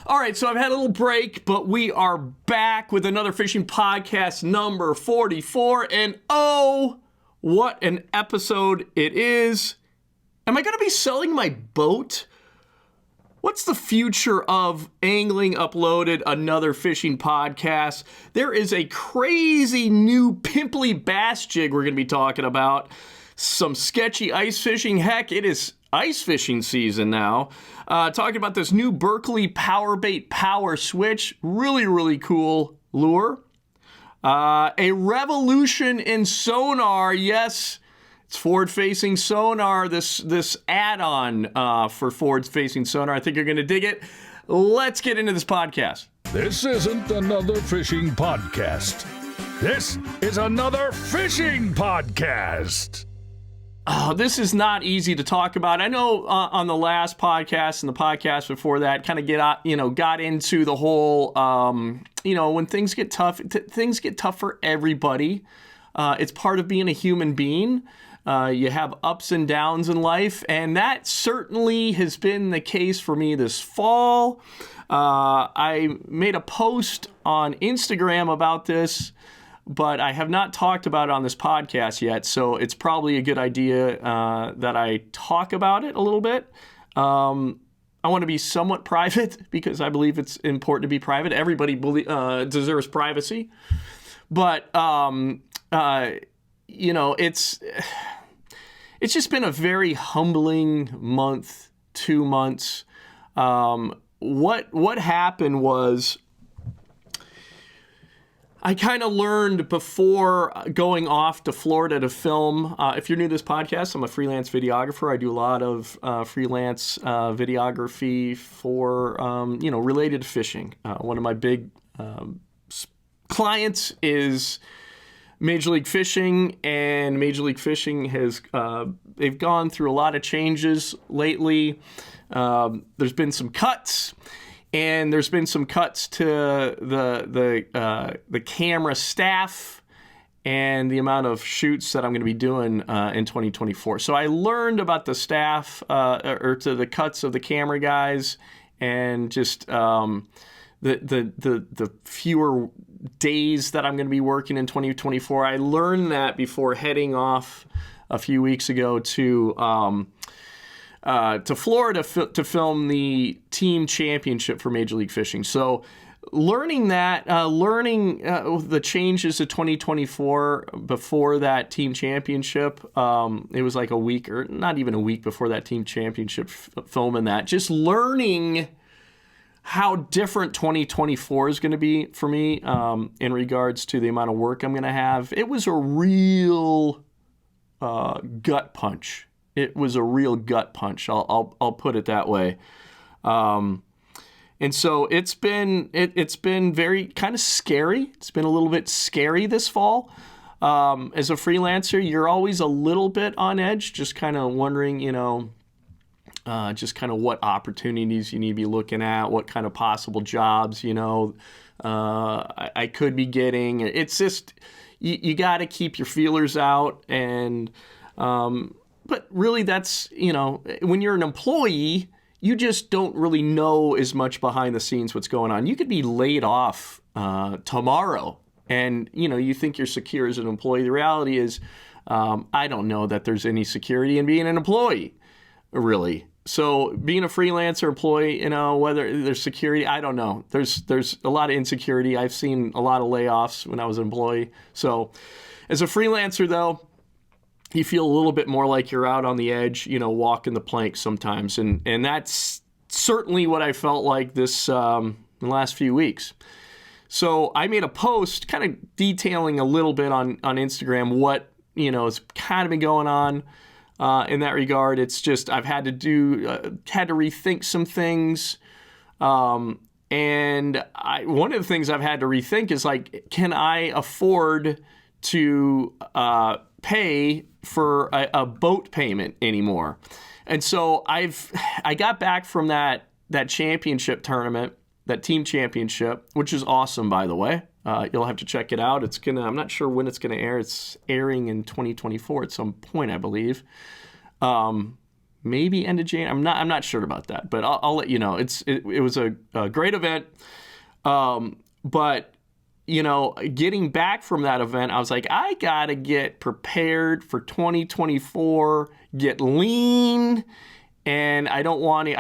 All right, so I've had a little break, but we are back with another fishing podcast, number 44, and oh, what an episode it is. Am I going to be selling my boat? What's the future of Angling Uploaded, another fishing podcast? There is a crazy new pimply bass jig we're going to be talking about. Some sketchy ice fishing. Heck, it is ice fishing season now. Talking about this new Berkley PowerBait Power Switch. Really, really cool lure. A revolution in Sonar. Yes, it's forward-facing sonar, this add-on for forward-facing sonar. I think you're going to dig it. Let's get into this podcast. This isn't another fishing podcast. This is another fishing podcast. Oh, this is not easy to talk about. I know on the last podcast and the podcast before that, kind of got into the whole, when things get tough, things get tough for everybody. It's part of being a human being. You have ups and downs in life, and that certainly has been the case for me this fall. I made a post on Instagram about this, but I have not talked about it on this podcast yet, so it's probably a good idea that I talk about it a little bit. I want to be somewhat private because I believe it's important to be private. Everybody deserves privacy. But, it's just been a very humbling month, 2 months. What happened was, I kind of learned before going off to Florida to film. If you're new to this podcast, I'm a freelance videographer. I do a lot of freelance videography for, related to fishing. One of my big clients is Major League Fishing, and Major League Fishing has, they've gone through a lot of changes lately. There's been some cuts. And there's been some cuts to the camera staff and the amount of shoots that I'm going to be doing in 2024. So I learned about the staff or to the cuts of the camera guys and just the fewer days that I'm going to be working in 2024. I learned that before heading off a few weeks ago to Florida to film the team championship for Major League Fishing. So learning that, the changes to 2024 before that team championship, it was like a week or not even a week before that team championship filming that, just learning how different 2024 is going to be for me in regards to the amount of work I'm going to have. It was a real gut punch. It was a real gut punch. I'll put it that way. And so it's been very kind of scary. It's been a little bit scary this fall. As a freelancer, you're always a little bit on edge, just kind of wondering, just kind of what opportunities you need to be looking at, what kind of possible jobs, I could be getting. It's just, you got to keep your feelers out and, but really that's, when you're an employee, you just don't really know as much behind the scenes what's going on. You could be laid off tomorrow and, you think you're secure as an employee. The reality is, I don't know that there's any security in being an employee, really. So being a freelancer employee, whether there's security, I don't know. There's a lot of insecurity. I've seen a lot of layoffs when I was an employee. So as a freelancer, though, you feel a little bit more like you're out on the edge, walking the plank sometimes. And that's certainly what I felt like this in the last few weeks. So I made a post kind of detailing a little bit on Instagram what, has kind of been going on in that regard. It's just I've had to rethink some things. And one of the things I've had to rethink is like, can I afford to pay for a boat payment anymore? And so I got back from that championship tournament, that team championship, which is awesome, by the way. You'll have to check it out. I'm not sure when it's gonna air. It's airing in 2024 at some point, I believe. maybe end of January. I'm not sure about that, but I'll let you know. It was a great event. But getting back from that event, I was like, I gotta get prepared for 2024, get lean, and I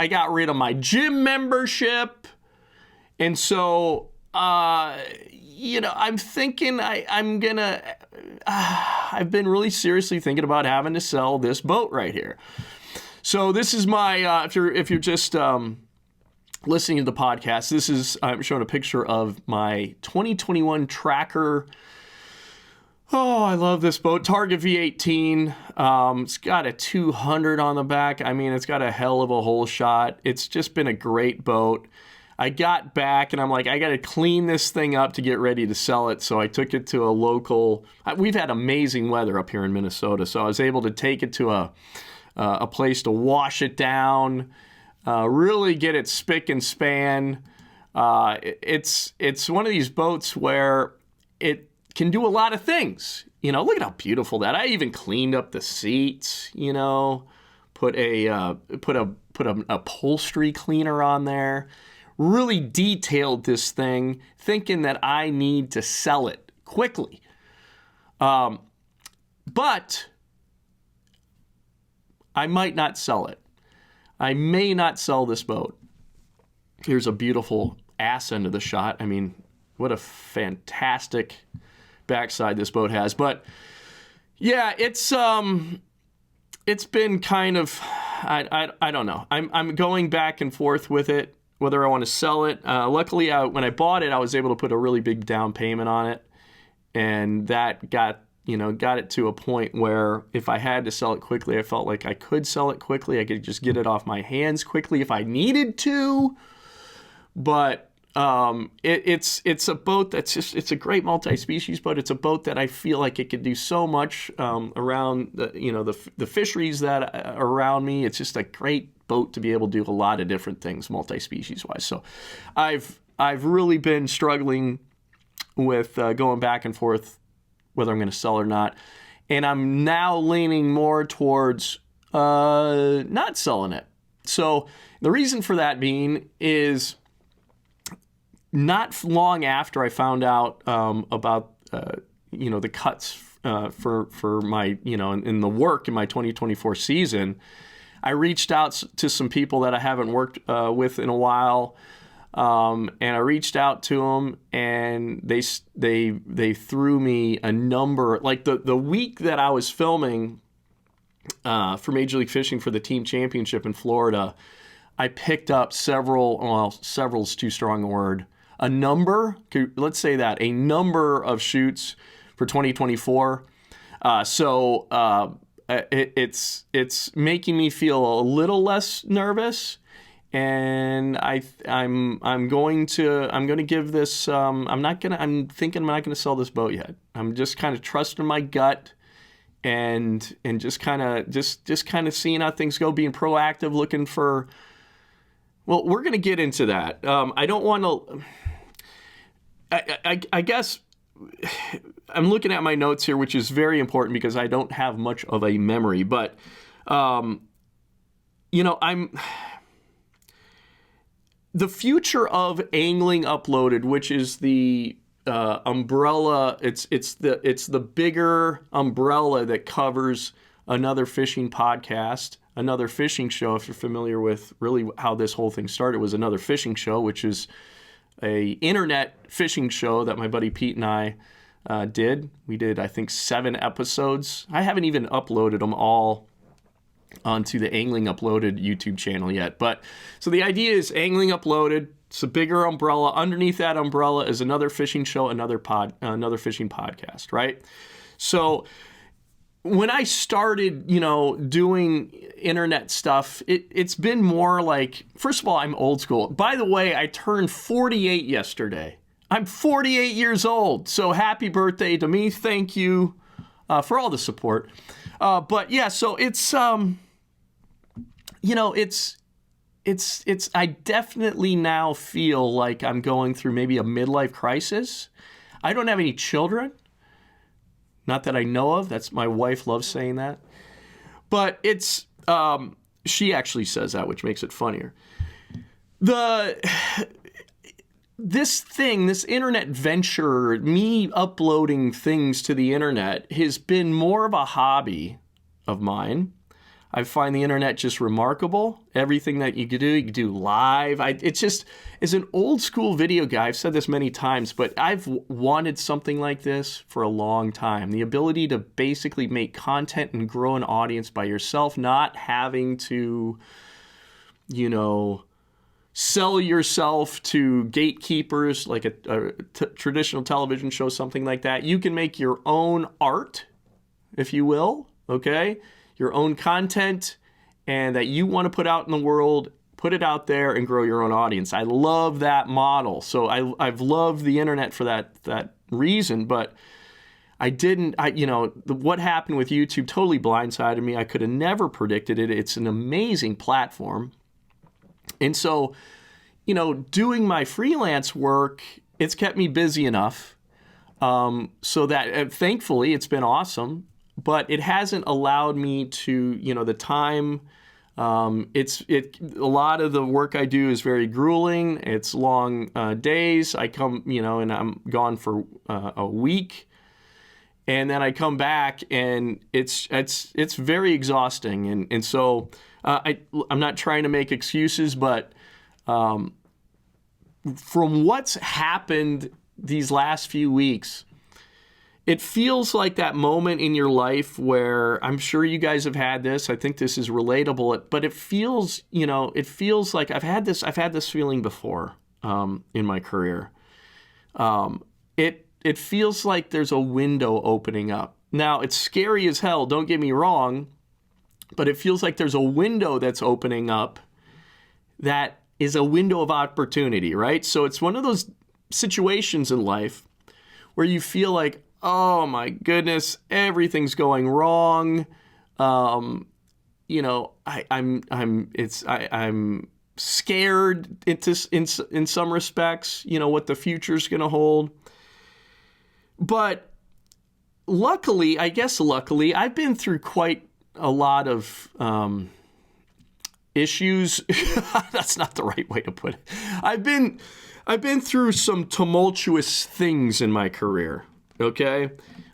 got rid of my gym membership. And so, I'm thinking I've been really seriously thinking about having to sell this boat right here. So this is my, if you're just listening to the podcast, I'm showing a picture of my 2021 Tracker. Oh, I love this boat. Target V18. It's got a 200 on the back. I mean, it's got a hell of a hole shot. It's just been a great boat. I got back and I'm like, I got to clean this thing up to get ready to sell it. So I took it to a local, we've had amazing weather up here in Minnesota. So I was able to take it to a place to wash it down, really get it spick and span. It's one of these boats where it can do a lot of things. Look at how beautiful that. I even cleaned up the seats. Put an upholstery cleaner on there. Really detailed this thing, thinking that I need to sell it quickly. But I might not sell it. I may not sell this boat. Here's a beautiful ass end of the shot. I mean, what a fantastic backside this boat has. But yeah, it's been kind of, I don't know. I'm going back and forth with it, whether I want to sell it. Luckily, when I bought it, I was able to put a really big down payment on it. And that got it to a point where if I had to sell it quickly, I felt like I could sell it quickly. I could just get it off my hands quickly if I needed to. But it's a boat it's a great multi-species boat. It's a boat that I feel like it could do so much around the fisheries that are around me. It's just a great boat to be able to do a lot of different things multi-species wise. So I've really been struggling with going back and forth whether I'm going to sell or not. And I'm now leaning more towards not selling it. So the reason for that being is not long after I found out about the cuts for my in the work in my 2024 season, I reached out to some people that I haven't worked with in a while, and I reached out to them, and they threw me a number. Like the week that I was filming for Major League Fishing for the team championship in Florida, I picked up several's too strong a word. A number of shoots for 2024. It's making me feel a little less nervous, and I'm going to give this. I'm thinking I'm not gonna sell this boat yet. I'm just kind of trusting my gut, and just kind of seeing how things go, being proactive, looking for. Well, we're gonna get into that. I don't want to. I guess I'm looking at my notes here, which is very important because I don't have much of a memory. But, the future of Angling Uploaded, which is the umbrella. It's the bigger umbrella that covers another fishing podcast, another fishing show. If you're familiar with really how this whole thing started, was another fishing show, which is a internet fishing show that my buddy Pete and I did. We did, I think, 7 episodes. I haven't even uploaded them all onto the Angling Uploaded YouTube channel yet. But so the idea is Angling Uploaded. It's a bigger umbrella. Underneath that umbrella is another fishing show, another fishing podcast, right? So when I started, doing internet stuff, it's been more like, first of all, I'm old school. By the way, I turned 48 yesterday. I'm 48 years old. So happy birthday to me. Thank you for all the support. But yeah, so it's, I definitely now feel like I'm going through maybe a midlife crisis. I don't have any children. Not that I know of. My wife loves saying that. But it's, she actually says that, which makes it funnier. This internet venture, me uploading things to the internet, has been more of a hobby of mine. I find the internet just remarkable. Everything that you can do live. As an old school video guy, I've said this many times, but I've wanted something like this for a long time. The ability to basically make content and grow an audience by yourself, not having to, sell yourself to gatekeepers like a traditional television show, something like that. You can make your own art, if you will, okay? Your own content, and that you want to put out in the world, put it out there and grow your own audience. I love that model. So I've loved the internet for that reason, but what happened with YouTube totally blindsided me. I could have never predicted it. It's an amazing platform. And so, doing my freelance work, it's kept me busy enough so that thankfully it's been awesome. But it hasn't allowed me to, the time. A lot of the work I do is very grueling. It's long days. I come, and I'm gone for a week, and then I come back, and it's very exhausting. And so I'm not trying to make excuses, but from what's happened these last few weeks, it feels like that moment in your life where I'm sure you guys have had this. I think this is relatable, but it feels like I've had this feeling before in my career. It feels like there's a window opening up. Now, it's scary as hell, don't get me wrong, but it feels like there's a window that's opening up that is a window of opportunity, right? So it's one of those situations in life where you feel like, oh my goodness, everything's going wrong. I'm scared in some respects, what the future's going to hold. But luckily, I've been through quite a lot of issues. That's not the right way to put it. I've been through some tumultuous things in my career. Okay,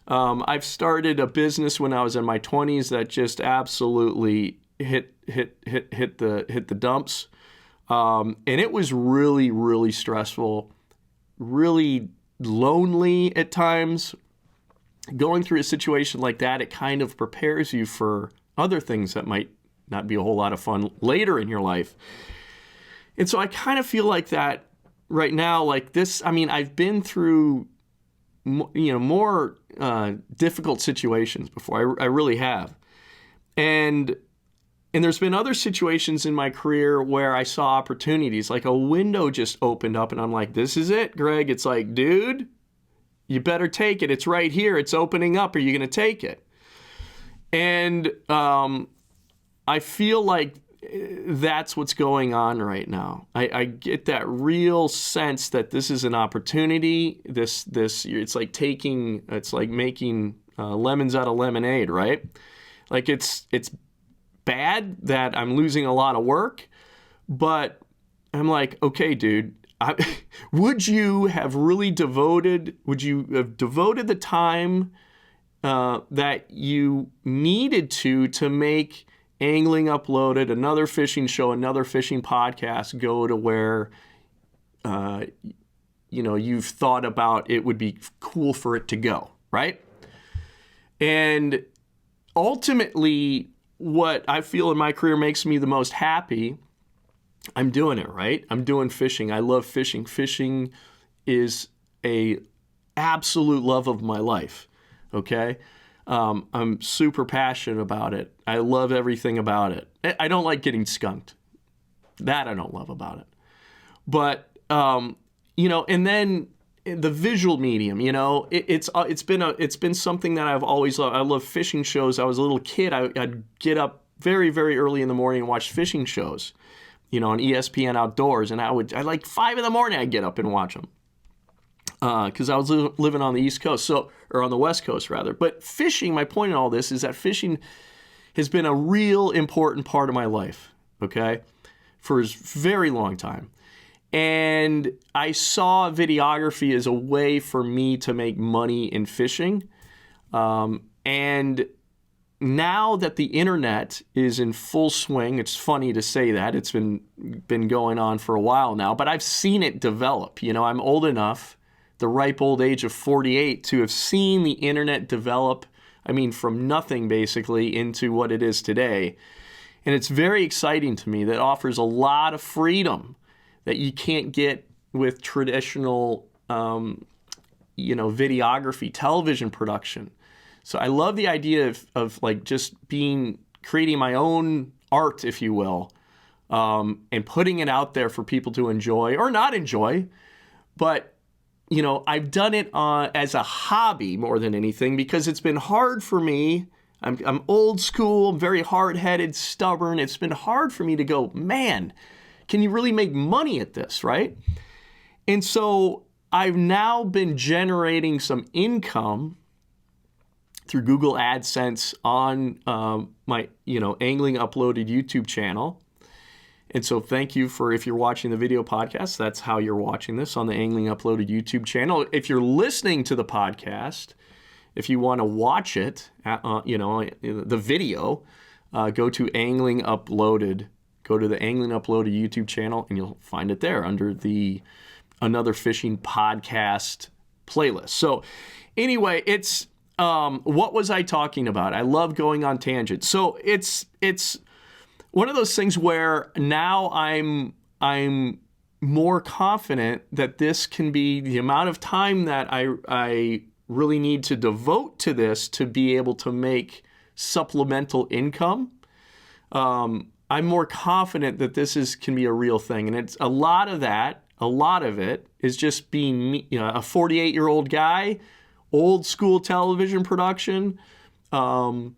I've started a business when I was in my 20s that just absolutely hit the dumps, and it was really, really stressful, really lonely at times. Going through a situation like that, it kind of prepares you for other things that might not be a whole lot of fun later in your life. And so I kind of feel like that right now, like this. I mean, I've been through more difficult situations before. I really have. And there's been other situations in my career where I saw opportunities, like a window just opened up and I'm like, this is it, Greg. It's like, dude, you better take it. It's right here. It's opening up. Are you going to take it? And I feel like that's what's going on right now. I get that real sense that this is an opportunity. This it's like making lemons out of lemonade, right? Like it's bad that I'm losing a lot of work, but I'm like, okay, dude, would you have devoted the time that you needed to make Angling Uploaded, another fishing show, another fishing podcast go to where, you've thought about it would be cool for it to go, right? And ultimately, what I feel in my career makes me the most happy, I'm doing it, right? I'm doing fishing. I love fishing. Fishing is a absolute love of my life, okay? I'm super passionate about it. I love everything about it. I don't like getting skunked. That I don't love about it. But, and then the visual medium, it's been something that I've always loved. I love fishing shows. I was a little kid. I'd get up very, very early in the morning and watch fishing shows, on ESPN Outdoors. And I'd like 5 a.m, I'd get up and watch them. Because I was living on the East Coast, or on the West Coast rather. But fishing, my point in all this is that fishing has been a real important part of my life, okay, for a very long time. And I saw videography as a way for me to make money in fishing. And now that the internet is in full swing, it's funny to say that. It's been going on for a while now, but I've seen it develop. You know, I'm old enough, the ripe old age of 48, to have seen the internet develop, I mean, from nothing basically into what it is today. And it's very exciting to me. That offers a lot of freedom that you can't get with traditional, videography, television production. So I love the idea of like just creating my own art, if you will, and putting it out there for people to enjoy or not enjoy. But, you know, I've done it as a hobby more than anything because it's been hard for me. I'm old school, very hard-headed, stubborn. It's been hard for me to go, man, can you really make money at this, right? And so I've now been generating some income through Google AdSense on my, Angling Uploaded YouTube channel. And so thank you if you're watching the video podcast, that's how you're watching this, on the Angling Uploaded YouTube channel. If you're listening to the podcast, if you want to watch it, the video, go to Angling Uploaded. Go to the Angling Uploaded YouTube channel, and you'll find it there under the Another Fishing Podcast playlist. So anyway, it's what was I talking about? I love going on tangents. So it's one of those things where now I'm more confident that this can be the amount of time that I really need to devote to this to be able to make supplemental income. I'm more confident that this can be a real thing. And it's a lot of it is just being me, a 48-year-old guy, old school television production, and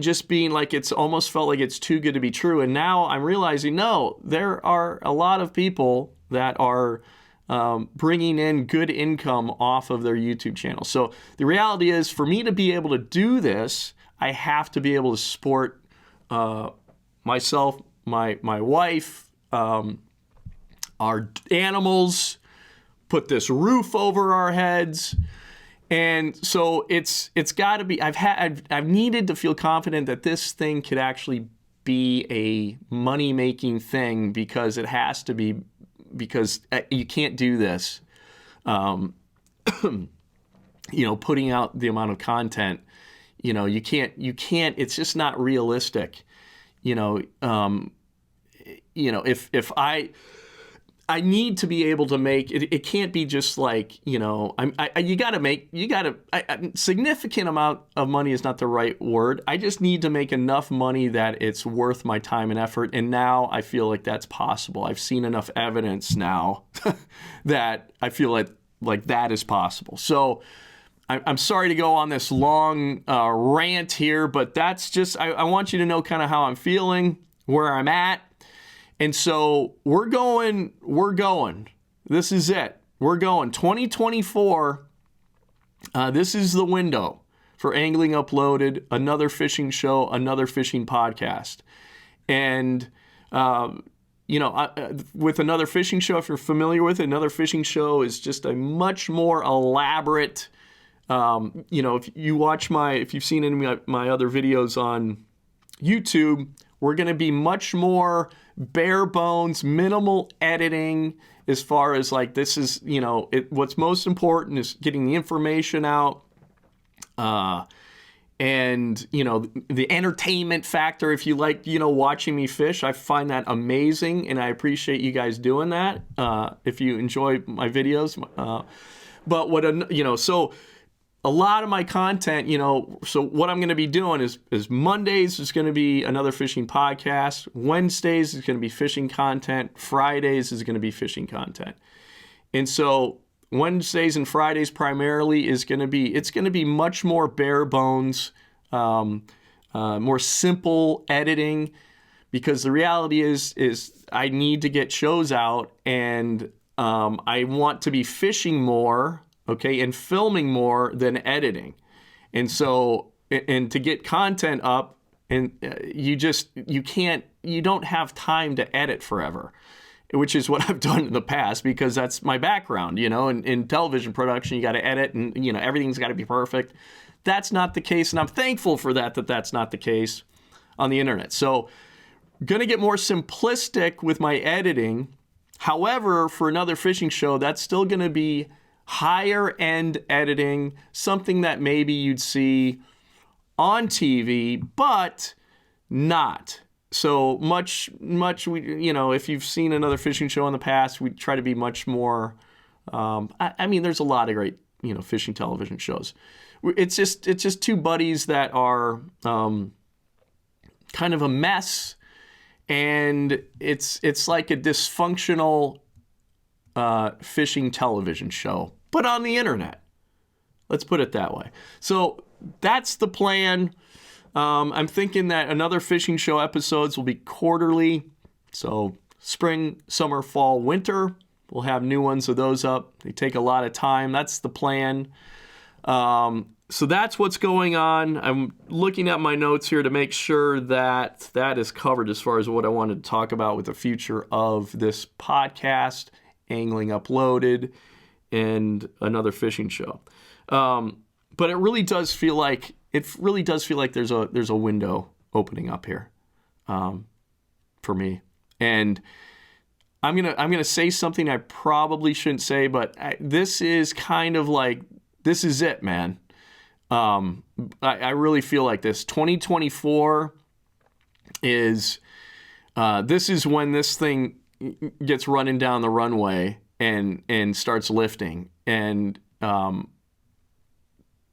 just being like, it's almost felt like it's too good to be true. And now I'm realizing, no, there are a lot of people that are bringing in good income off of their YouTube channel. So the reality is, for me to be able to do this, I have to be able to support myself, my wife, our animals, put this roof over our heads. And so it's got to be, I've needed to feel confident that this thing could actually be a money-making thing, because it has to be, because you can't do this, putting out the amount of content, you can't, it's just not realistic. If I need to be able to make it. It can't be just like, significant amount of money is not the right word. I just need to make enough money that it's worth my time and effort. And now I feel like that's possible. I've seen enough evidence now that I feel like that is possible. So I'm sorry to go on this long rant here, but that's just, I want you to know kind of how I'm feeling, where I'm at. And so we're going. This is it. We're going. 2024, this is the window for Angling Uploaded, another fishing show, another fishing podcast. And, with Another Fishing Show, if you're familiar with it, Another Fishing Show is just a much more elaborate, if you've seen any of my other videos on YouTube, we're going to be much more bare bones, minimal editing, as far as like, this is, what's most important is getting the information out, and, the entertainment factor. If you like, watching me fish, I find that amazing, and I appreciate you guys doing that, if you enjoy my videos. But so a lot of my content, so what I'm going to be doing is Mondays is going to be Another Fishing Podcast. Wednesdays is going to be fishing content. Fridays is going to be fishing content. And so Wednesdays and Fridays primarily it's going to be much more bare bones, more simple editing, because the reality is I need to get shows out, and I want to be fishing more, okay, and filming more than editing. And so, and to get content up, and you don't have time to edit forever, which is what I've done in the past because that's my background, in television production. You got to edit and, everything's got to be perfect. That's not the case, and I'm thankful for that's not the case on the internet. So going to get more simplistic with my editing. However, for another fishing show, that's still going to be higher end editing, something that maybe you'd see on TV, but not so much. If you've seen another fishing show in the past, we try to be much more. There's a lot of great, fishing television shows. It's just two buddies that are kind of a mess, and it's like a dysfunctional fishing television show, but on the internet. Let's put it that way. So that's the plan. I'm thinking that another fishing show episodes will be quarterly. So spring, summer, fall, winter, we'll have new ones of those up. They take a lot of time. That's the plan. So that's what's going on. I'm looking at my notes here to make sure that is covered as far as what I wanted to talk about with the future of this podcast, Angling Uploaded, and another fishing show. But it really does feel like there's a window opening up here for me. And I'm gonna say something I probably shouldn't say, but this is kind of like, this is it, man. I really feel like this 2024 is this is when this thing gets running down the runway and starts lifting, and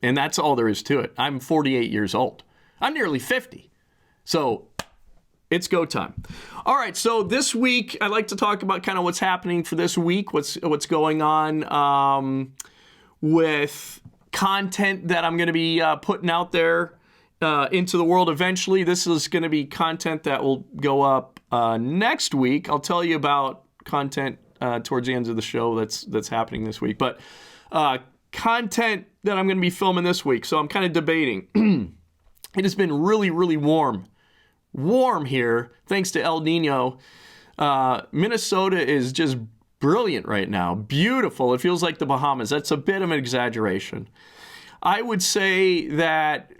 that's all there is to it. I'm 48 years old. I'm nearly 50. So it's go time. All right, so this week I'd like to talk about kind of what's happening for this week, what's going on with content that I'm going to be putting out there into the world eventually. This is going to be content that will go up next week. I'll tell you about content towards the end of the show that's happening this week. But content that I'm going to be filming this week. So I'm kind of debating. It has been really, really warm here, thanks to El Nino. Minnesota is just brilliant right now. Beautiful. It feels like the Bahamas. That's a bit of an exaggeration. I would say that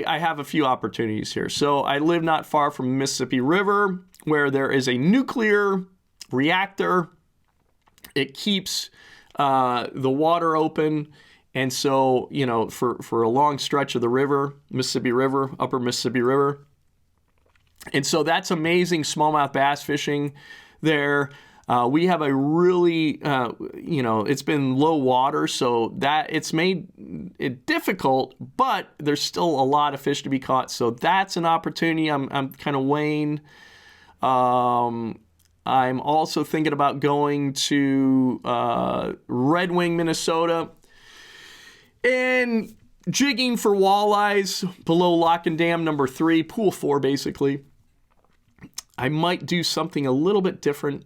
I have a few opportunities here. So I live not far from the Mississippi River, where there is a nuclear reactor. It keeps the water open. And so, for a long stretch of the river, Mississippi River, upper Mississippi River. And so that's amazing smallmouth bass fishing there. We have a really, it's been low water, so that it's made it difficult, but there's still a lot of fish to be caught. So that's an opportunity I'm kind of weighing. I'm also thinking about going to Red Wing, Minnesota, and jigging for walleyes below Lock and Dam number 3, pool 4, basically. I might do something a little bit different.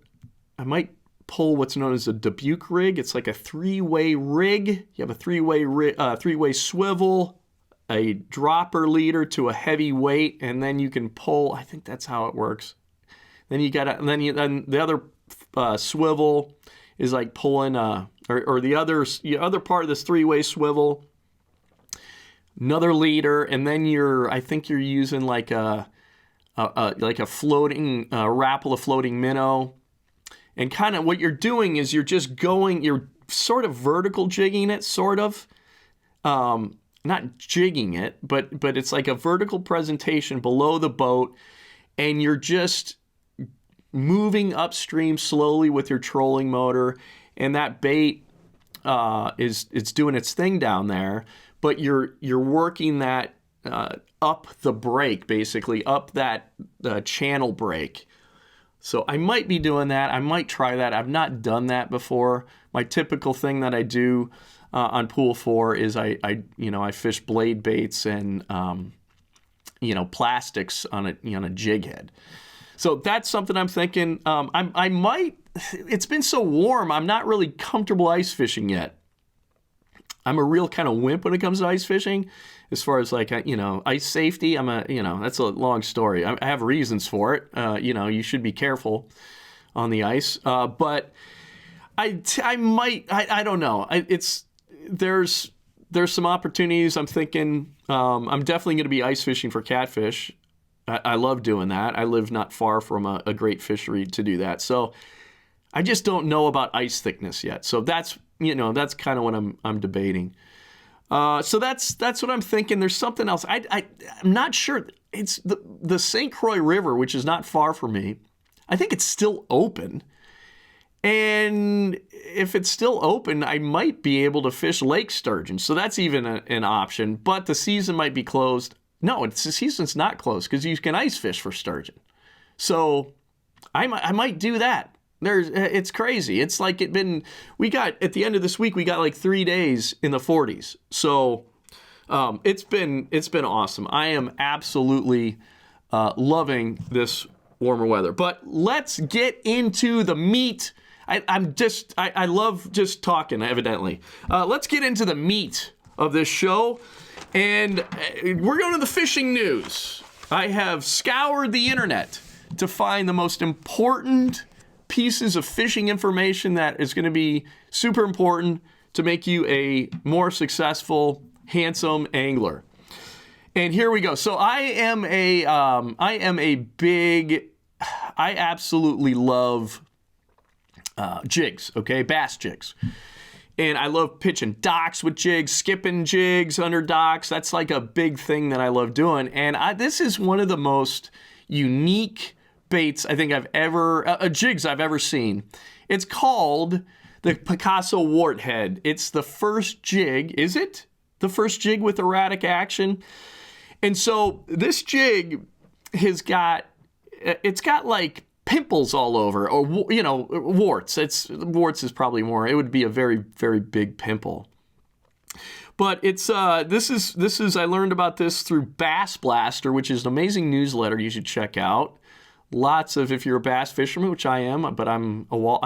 I might pull what's known as a Dubuque rig. It's like a 3-way rig. You have a 3-way swivel, a dropper leader to a heavy weight, and then you can pull. I think that's how it works. Then then the other swivel is like pulling or the other part of this 3-way swivel, another leader, and then I think you're using like a floating rapple of floating minnow. And kind of what you're doing is you're sort of vertical jigging it, sort of. Not jigging it, but it's like a vertical presentation below the boat, and you're just moving upstream slowly with your trolling motor, and that bait it's doing its thing down there, but you're working that up the break, basically, up that channel break. So I might be doing that. I might try that. I've not done that before. My typical thing that I do on Pool 4 is I fish blade baits and plastics on a jig head. So that's something I'm thinking. I might. It's been so warm. I'm not really comfortable ice fishing yet. I'm a real kind of wimp when it comes to ice fishing. As far as like, ice safety, that's a long story. I have reasons for it. You should be careful on the ice. But I might, I don't know. There's some opportunities. I'm thinking, I'm definitely going to be ice fishing for catfish. I love doing that. I live not far from a great fishery to do that. So I just don't know about ice thickness yet. So that's kind of what I'm debating. So that's what I'm thinking. There's something else. I'm not sure. It's the St. Croix River, which is not far from me. I think it's still open. And if it's still open, I might be able to fish lake sturgeon. So that's even an option. But the season might be closed. No, the season's not closed because you can ice fish for sturgeon. So I might do that. It's crazy. It's like at the end of this week, we got like 3 days in the 40s. So it's been awesome. I am absolutely loving this warmer weather. But let's get into the meat. I love just talking, evidently. Let's get into the meat of this show. And we're going to the fishing news. I have scoured the internet to find the most important pieces of fishing information that is going to be super important to make you a more successful, handsome angler. And here we go. So I absolutely love jigs, okay? Bass jigs. And I love pitching docks with jigs, skipping jigs under docks. That's like a big thing that I love doing. And this is one of the most unique baits I think jigs I've ever seen. It's called the Picasso Warthead. It's the first jig, is it? The first jig with erratic action. And so this jig it's got like pimples all over, or warts. Warts is probably more. It would be a very, very big pimple. But it's this is I learned about this through Bass Blaster, which is an amazing newsletter you should check out. Lots of, if you're a bass fisherman, which I am, but I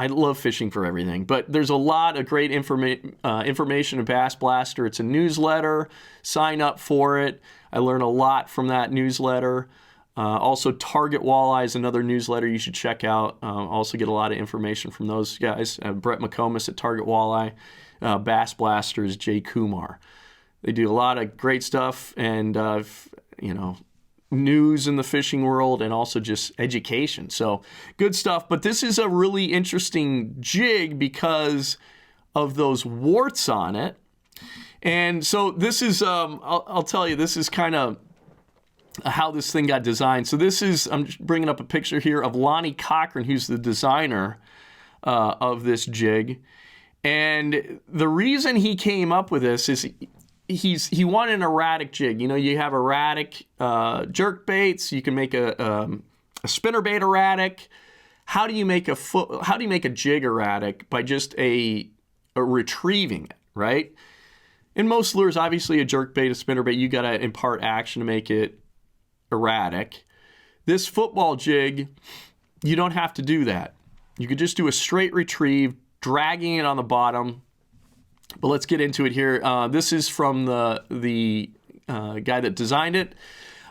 love fishing for everything. But there's a lot of great information in Bass Blaster. It's a newsletter. Sign up for it. I learn a lot from that newsletter. Also, Target Walleye is another newsletter you should check out. Also get a lot of information from those guys. Brett McComas at Target Walleye. Bass Blaster is Jay Kumar. They do a lot of great stuff and, news in the fishing world and also just education. So good stuff. But this is a really interesting jig because of those warts on it. And so this is, I'll tell you, this is kind of how this thing got designed. So I'm bringing up a picture here of Lonnie Cochran, who's the designer of this jig. And the reason he came up with this is he wanted an erratic jig. You have erratic jerk baits. You can make a spinner bait erratic. How do you make a jig erratic? By just a retrieving it, right? In most lures, obviously a jerk bait, a spinner bait, you got to impart action to make it erratic. This football jig, you don't have to do that. You could just do a straight retrieve, dragging it on the bottom. But let's get into it here. This is from the guy that designed it.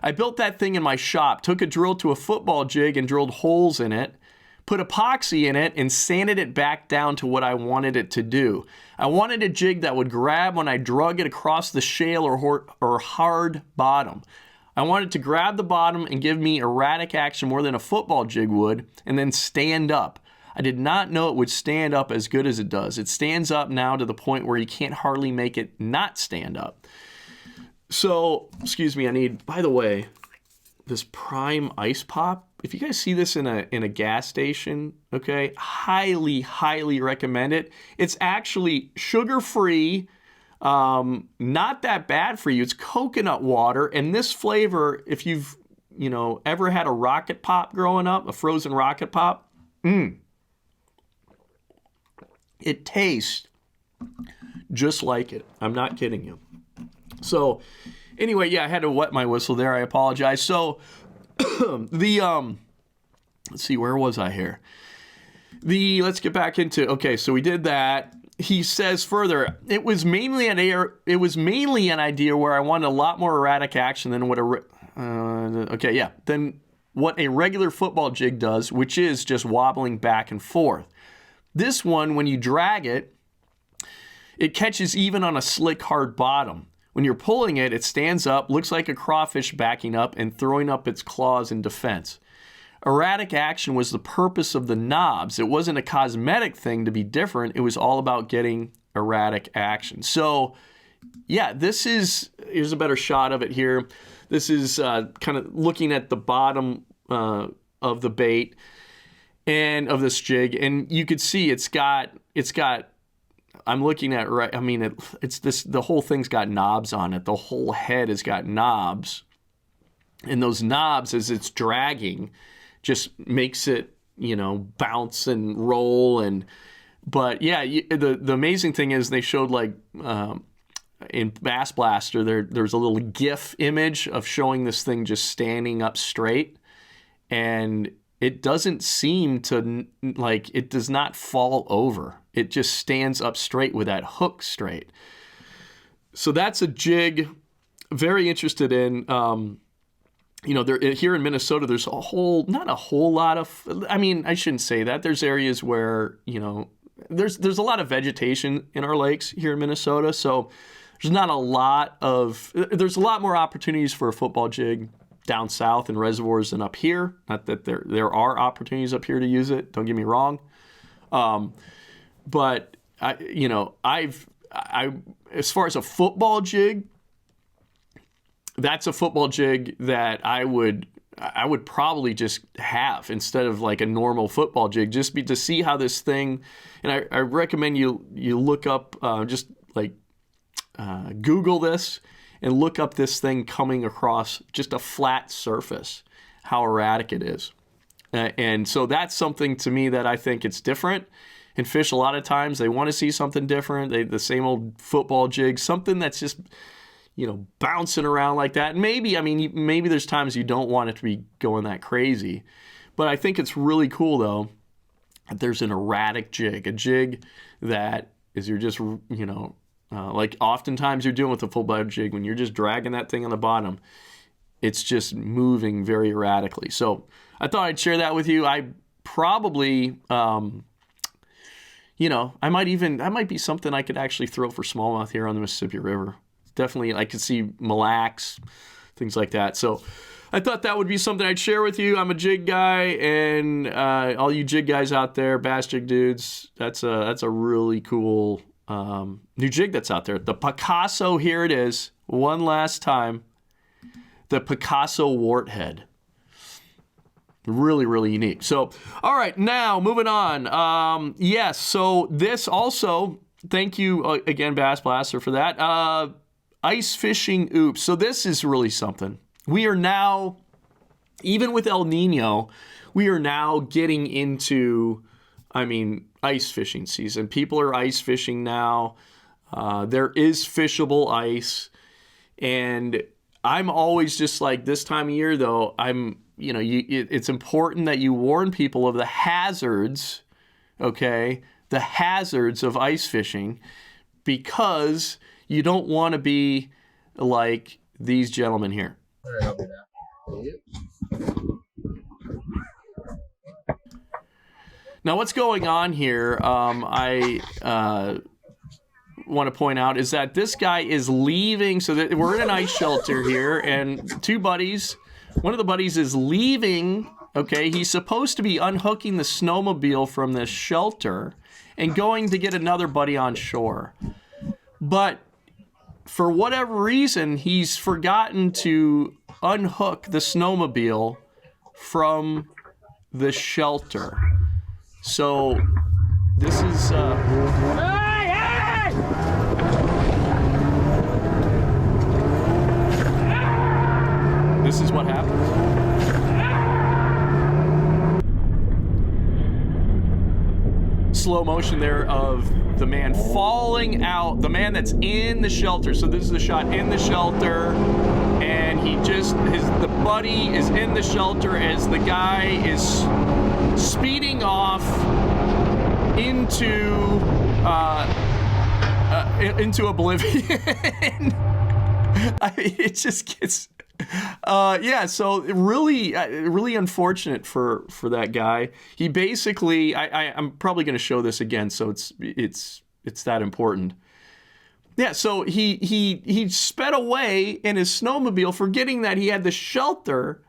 I built that thing in my shop, took a drill to a football jig and drilled holes in it, put epoxy in it, and sanded it back down to what I wanted it to do. I wanted a jig that would grab when I drug it across the shale or hard bottom. I wanted to grab the bottom and give me erratic action more than a football jig would, and then stand up. I did not know it would stand up as good as it does. It stands up now to the point where you can't hardly make it not stand up. So, excuse me, I need, by the way, this Prime Ice Pop. If you guys see this in a gas station, okay, highly, highly recommend it. It's actually sugar-free, not that bad for you. It's coconut water, and this flavor, if you've, ever had a Rocket Pop growing up, a frozen Rocket Pop, it tastes just like it. I'm not kidding you. So, anyway, yeah, I had to wet my whistle there. I apologize. So, let's see, where was I here? Let's get back into, okay, so we did that. he says further, it was mainly an idea where I wanted a lot more erratic action than what than what a regular football jig does, which is just wobbling back and forth. This one, when you drag it, it catches even on a slick, hard bottom. When you're pulling it, it stands up, looks like a crawfish backing up and throwing up its claws in defense. Erratic action was the purpose of the knobs. It wasn't a cosmetic thing to be different. It was all about getting erratic action. So, yeah, here's a better shot of it here. This is kind of looking at the bottom of the bait and of this jig, and you could see it's got. I'm looking at right. I mean, it's this. The whole thing's got knobs on it. The whole head has got knobs, and those knobs, as it's dragging, just makes it bounce and roll. But yeah, the amazing thing is they showed like in Bass Blaster there's a little GIF image of showing this thing just standing up straight, and it doesn't seem to it does not fall over. It just stands up straight with that hook straight. So that's a jig. Very interested in. Here in Minnesota, there's not a whole lot of. I mean, I shouldn't say that. There's areas where there's a lot of vegetation in our lakes here in Minnesota, so there's not a lot of. There's a lot more opportunities for a football jig down south in reservoirs than up here. Not that there are opportunities up here to use it. Don't get me wrong. But as far as a football jig, that's a football jig that I would probably just have instead of like a normal football jig, just to see how this thing. And I recommend you look up Google this and look up this thing coming across just a flat surface, how erratic it is. And so that's something to me that I think it's different. And fish, a lot of times, they want to see something different. The same old football jig, something that's just, bouncing around like that. And maybe there's times you don't want it to be going that crazy. But I think it's really cool, though, that there's an erratic jig, a jig that is you're just, like oftentimes you're doing with a football jig, when you're just dragging that thing on the bottom, it's just moving very erratically. So I thought I'd share that with you. I probably... that might be something I could actually throw for smallmouth here on the Mississippi River. Definitely, I could see mille lacs, things like that. So I thought that would be something I'd share with you. I'm a jig guy, and all you jig guys out there, bass jig dudes, that's a really cool new jig that's out there. The Picasso, here it is, one last time. The Picasso Warthead. Really, really unique. So, all right, now moving on. Yes, so this also, thank you again, Bass Blaster, for that. Ice fishing oops. So this is really something. We are now, even with El Nino, we are now getting into, ice fishing season. People are ice fishing now. There is fishable ice. And I'm always just like, this time of year, though, it's important that you warn people of the hazards, okay? The hazards of ice fishing, because you don't want to be like these gentlemen here. Now, what's going on here, I want to point out, is that this guy is leaving. So that we're in an ice shelter here, and two buddies. One of the buddies is leaving, okay? He's supposed to be unhooking the snowmobile from this shelter and going to get another buddy on shore. But for whatever reason, he's forgotten to unhook the snowmobile from the shelter. So this is... This is what happens. Slow motion there of the man falling out, the man that's in the shelter. So this is a shot in the shelter, and the buddy is in the shelter as the guy is speeding off into into oblivion. It just gets, yeah. So really unfortunate for that guy. He basically, I'm probably going to show this again, so it's that important. Yeah. So he sped away in his snowmobile, forgetting that he had the shelter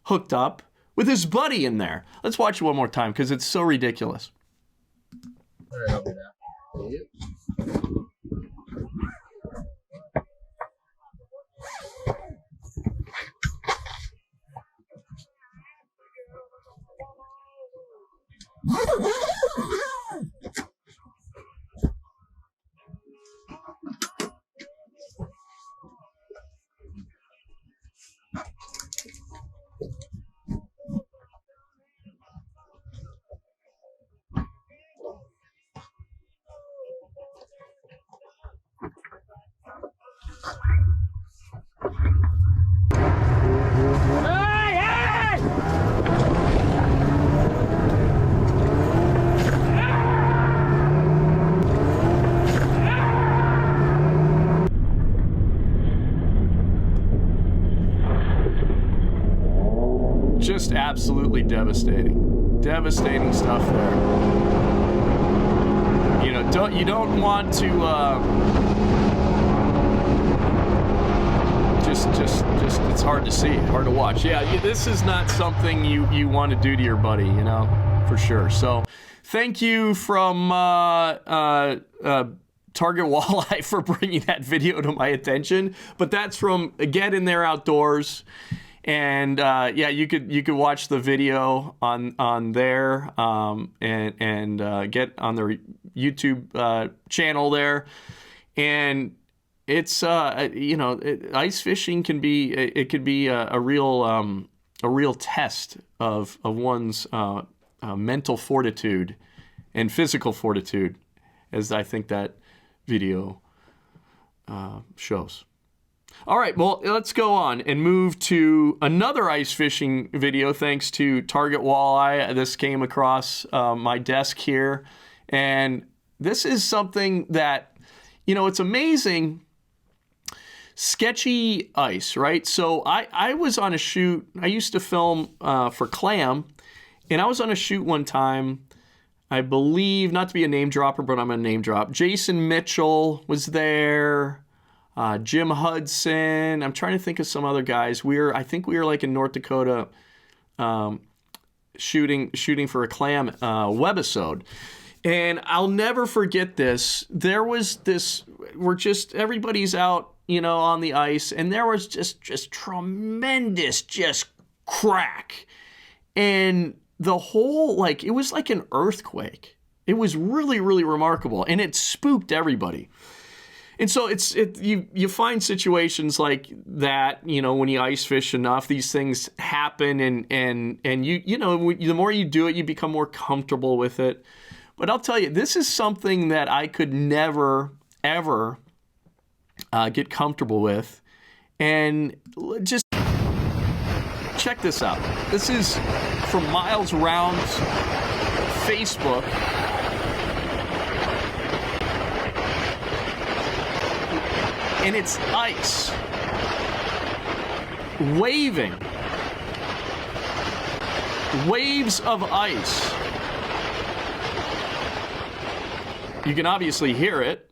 hooked up with his buddy in there. Let's watch it one more time because it's so ridiculous. All right, I'll do that. Yep. Just absolutely devastating stuff there. You know, you don't want to just it's hard to see, hard to watch. Yeah, this is not something you want to do to your buddy, you know, for sure. So thank you from Target Walleye for bringing that video to my attention. But that's from Get In There Outdoors. And yeah, you could watch the video on there and get on their YouTube channel there. And it's you know, ice fishing can be a real test of one's mental fortitude and physical fortitude, as I think that video shows. All right, well, let's go on and move to another ice fishing video thanks to Target Walleye. This came across my desk here, and this is something that, you know, it's amazing. Sketchy ice, right? So I was on a shoot. I used to film for Clam, and I was on a shoot one time. I believe, not to be a name dropper, but I'm going to name drop. Jason Mitchell was there. Jim Hudson. I'm trying to think of some other guys. I think we were like in North Dakota shooting for a Clam webisode. And I'll never forget this. There was this, everybody's out, you know, on the ice, and there was just tremendous crack. And the whole, like, it was like an earthquake. It was really, really remarkable, and it spooked everybody. And so you find situations like that, you know, when you ice fish enough, these things happen, and you know, the more you do it, you become more comfortable with it. But I'll tell you, this is something that I could never, ever get comfortable with. And just check this out. This is from Miles Round's Facebook. And it's ice waving, waves of ice. You can obviously hear it.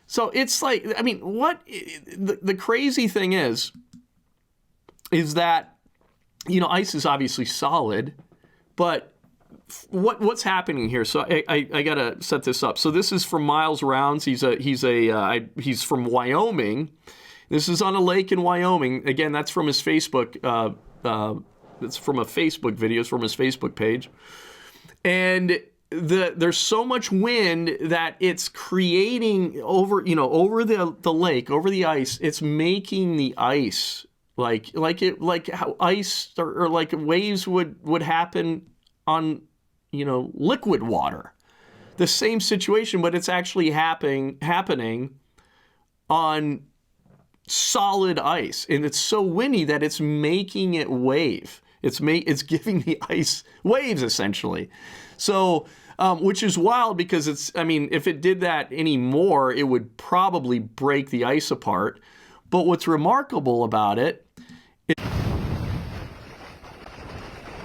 So it's like, I mean, what the crazy thing is that, you know, ice is obviously solid, but what's happening here? So I gotta set this up. So this is from Miles Rounds. He's from Wyoming. This is on a lake in Wyoming. Again, that's from his Facebook. It's from a Facebook video. It's from his Facebook page. And there's so much wind that it's creating over the lake, over the ice. It's making the ice like how ice or like waves would happen on, you know, liquid water. The same situation, but it's actually happening on solid ice. And it's so windy that it's making it wave. It's giving the ice waves, essentially. So which is wild because if it did that anymore, it would probably break the ice apart. But what's remarkable about it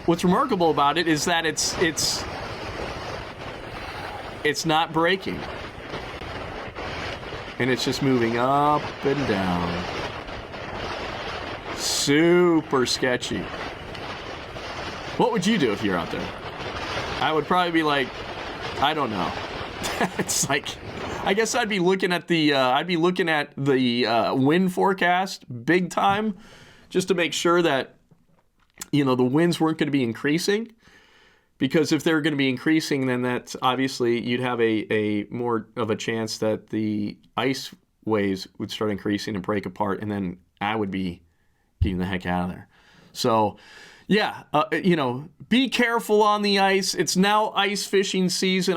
is that it's not breaking. And it's just moving up and down. Super sketchy. What would you do if you're out there? I would probably be like, I don't know. It's like, I guess I'd be looking at the wind forecast big time, just to make sure that, the winds weren't going to be increasing. Because if they're going to be increasing, then that's obviously you'd have a more of a chance that the ice waves would start increasing and break apart, and then I would be getting the heck out of there. So, yeah, be careful on the ice. It's now ice fishing season.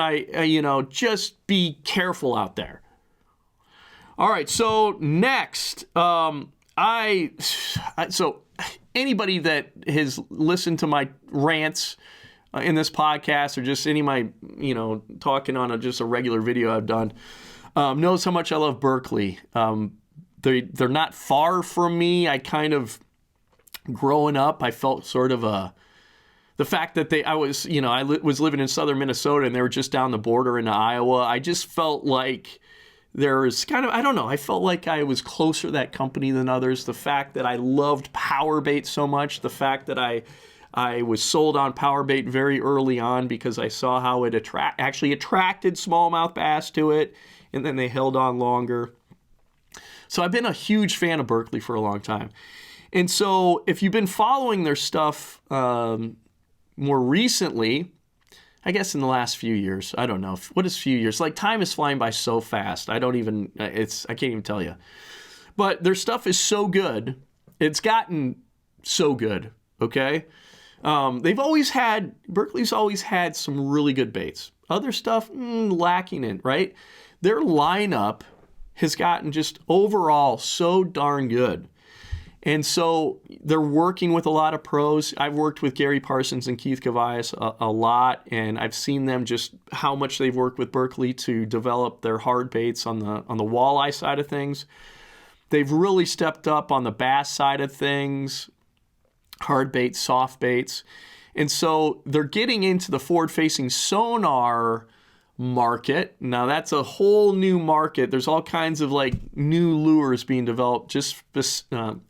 Just be careful out there. All right, so next, so anybody that has listened to my rants in this podcast, or just any of my, talking on just a regular video I've done, knows how much I love Berkley. They're not far from me. I kind of, growing up, I felt sort of the fact that I was living in southern Minnesota and they were just down the border into Iowa. I just felt like there's kind of, I don't know, I felt like I was closer to that company than others. The fact that I loved PowerBait so much, the fact that I was sold on PowerBait very early on because I saw how it actually attracted smallmouth bass to it, and then they held on longer. So I've been a huge fan of Berkley for a long time. And so if you've been following their stuff more recently, I guess in the last few years, I don't know. What is few years? Like, time is flying by so fast. I can't even tell you. But their stuff is so good. It's gotten so good, okay? Berkley's always had some really good baits. Other stuff, lacking in, right? Their lineup has gotten just overall so darn good. And so they're working with a lot of pros. I've worked with Gary Parsons and Keith Gavias a lot, and I've seen them just how much they've worked with Berkley to develop their hard baits on the walleye side of things. They've really stepped up on the bass side of things, hard baits, soft baits. And so they're getting into the forward-facing sonar market. Now that's a whole new market. There's all kinds of new lures being developed just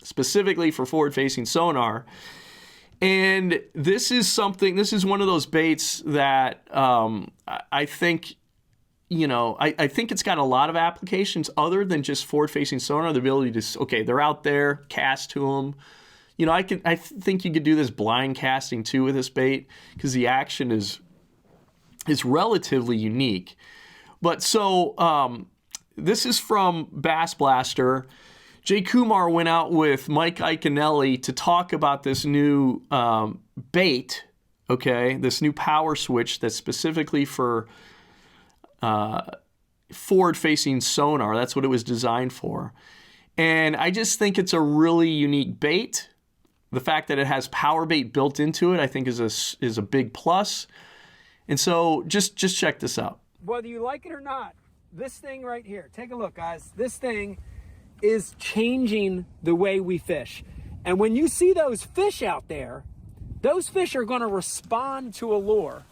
specifically for forward-facing sonar. And this is one of those baits that I think, I think it's got a lot of applications other than just forward-facing sonar. The ability to, they're out there, cast to them. I think you could do this blind casting too with this bait because the action is relatively unique. But so this is from Bass Blaster. Jay Kumar went out with Mike Iaconelli to talk about this new bait, this new power switch that's specifically for forward-facing sonar. That's what it was designed for. And I just think it's a really unique bait. The fact that it has PowerBait built into it, I think, is a big plus. And so just check this out. Whether you like it or not, this thing right here, take a look, guys. This thing is changing the way we fish. And when you see those fish out there, those fish are going to respond to a lure.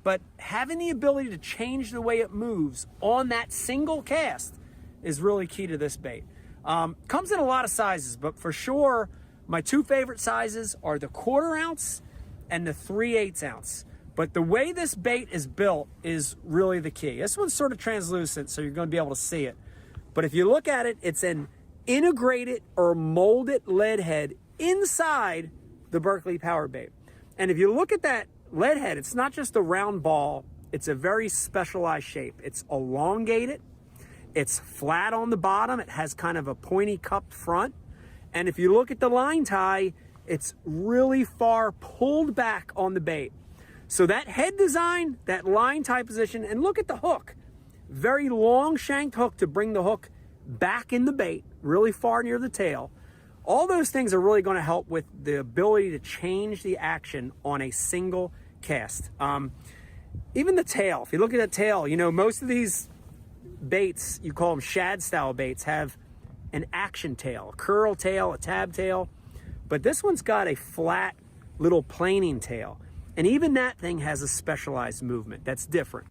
But having the ability to change the way it moves on that single cast is really key to this bait. Comes in a lot of sizes, but for sure, my two favorite sizes are the 1/4 ounce and the 3/8 ounce. But the way this bait is built is really the key. This one's sort of translucent, so you're going to be able to see it. But if you look at it, it's an integrated or molded lead head inside the Berkley PowerBait. And if you look at that lead head, it's not just a round ball. It's a very specialized shape. It's elongated. It's flat on the bottom. It has kind of a pointy cupped front. And if you look at the line tie, it's really far pulled back on the bait. So that head design, that line tie position, and look at the hook. Very long shanked hook to bring the hook back in the bait, really far near the tail. All those things are really going to help with the ability to change the action on a single cast. even the tail. If you look at that tail, you know, most of these baits, you call them shad style baits, have an action tail, a curl tail, a tab tail, but this one's got a flat little planing tail. And even that thing has a specialized movement that's different.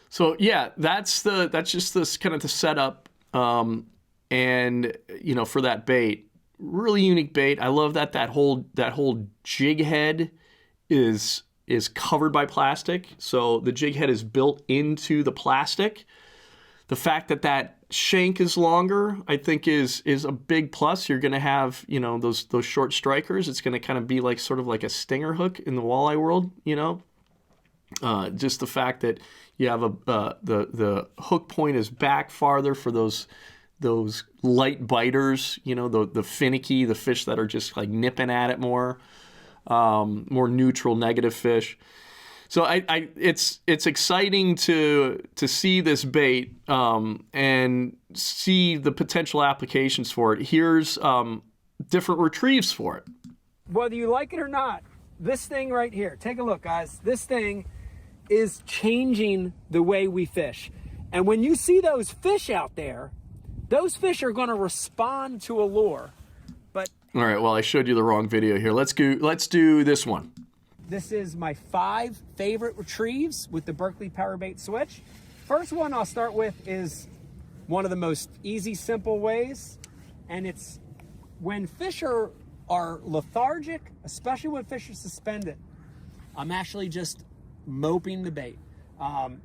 So yeah, that's just this kind of the setup, and you know, for that bait, really unique bait. I love that whole jig head is covered by plastic. So the jig head is built into the plastic. The fact that shank is longer, I think, is a big plus. You're going to have, you know, those short strikers. It's going to kind of be like sort of like a stinger hook in the walleye world, you know. Just the fact that you have the hook point is back farther for those light biters, you know, the finicky, the fish that are just like nipping at it more neutral, negative fish. So it's exciting to see this bait and see the potential applications for it. Here's different retrieves for it. Whether you like it or not, this thing right here, take a look, guys. This thing is changing the way we fish. And when you see those fish out there, those fish are going to respond to a lure. But all right, well, I showed you the wrong video here. Let's do this one. This is my 5 favorite retrieves with the Berkley PowerBait Switch. First one I'll start with is one of the most easy, simple ways, and it's when fish are lethargic, especially when fish are suspended. I'm actually just moping the bait. I'm